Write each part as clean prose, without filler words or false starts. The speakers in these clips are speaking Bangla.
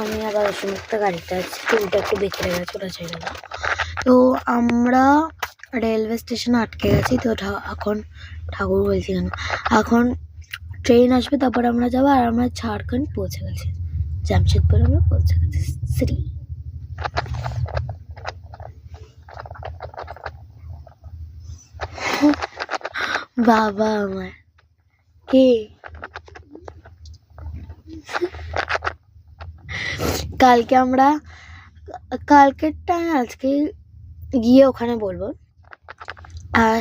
আমি আবার অসুমুক্ত গাড়িতে আছি, টুলটা একটু বেঁকে গেছে, ওটা ছেড়ে দাও। তো আমরা রেলওয়ে স্টেশনে আটকে গেছি। তো এখন ঠাকুর বলছি কেন, এখন ট্রেন আসবে, তারপর আমরা যাবো। আর আমরা ঝাড়খণ্ড পৌঁছে গেছি, জামশেদপুর আমরা পৌঁছে গেছি। শ্রী বাবা আমার কি কালকেরটা আজকে গিয়ে ওখানে বলবো। আর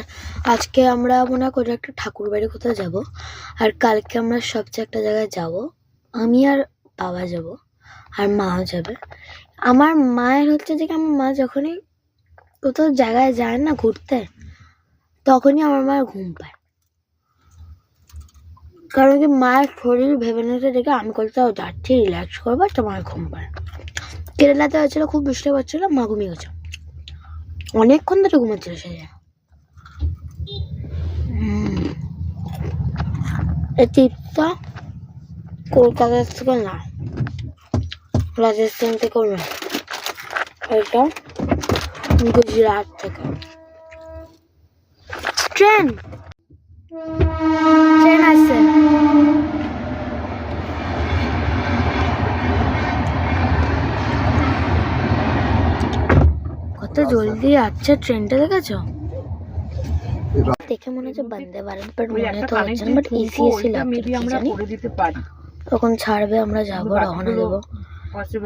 আজকে আমরা মনে হয় কোথাও একটা ঠাকুর বাড়ি কোথাও যাবো। আর কালকে আমরা সবচেয়ে একটা জায়গায় যাব, আমি আর বাবা যাব, আর মাও যাবে। আমার মায়ের হচ্ছে যে আমার মা যখনই কোথাও জায়গায় যায় না ঘুরতে, তখনই আমার মায়ের ঘুম পায়। কারণ কি মায়ের শরীর ভেবে নিতে দেখে আমি কোথাও যাচ্ছি রিল্যাক্স করবো, তো মায়ের ঘুম পায়। কেরালাতে হচ্ছিল, খুব বৃষ্টি পড়ছিল, মা ঘুমিয়ে গেছে, অনেকক্ষণ ধরে ঘুমাচ্ছিল সে। এই টিপটা কলকাতা থেকে না, রাজস্থান থেকে না, এটা গুজরাট থেকে। ট্রেন আসছে, কত জলদি আসছে ট্রেনটা, দেখেছো? দেখে মনে হচ্ছে বন্দে ভারত, বাট মনে তো হচ্ছে না, বাট ইজি লাগছে। তখন ছাড়বে, আমরা যাবো, রওনা দেবো।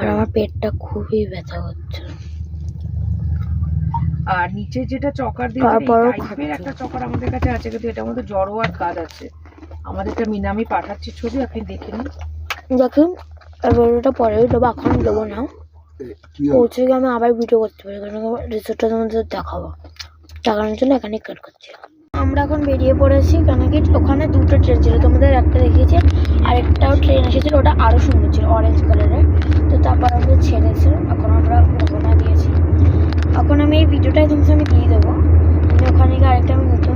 আর আমার পেটটা খুবই ব্যথা করছে। আর নিচে যেটা চকার দিয়ে একটা চকার আমাদের কাছে আছে, কিন্তু এটার মধ্যে জড়ো আর কাজ আছে। আমাদেরটা মিনামি পাঠাচ্ছি ছবি, আপনি দেখে নিন। দেখুন এবার ওটা পরে দেবো, এখন দেবো না, পৌঁছে গিয়ে আমি আবার ভিডিও করতে পারি, কারণ রিসোর্টটা তোমাদের দেখাবো। টাকানোর জন্য এখানে কাট করছি। আমরা এখন বেরিয়ে পড়েছি, কেন কি ওখানে দুটো ট্রেন ছিল, তোমাদের একটা দেখিয়েছি, আরেকটাও ট্রেন এসেছিল, ওটা আরও সুন্দর ছিল, অরেঞ্জ কালারের। তো তারপর আমরা ছেড়েছি, এখন আমরা রওনা দিয়েছি। এখন আমি এই ভিডিওটাই তোমাকে আমি দিয়ে দেবো, আমি ওখানে গিয়ে আরেকটা আমি নতুন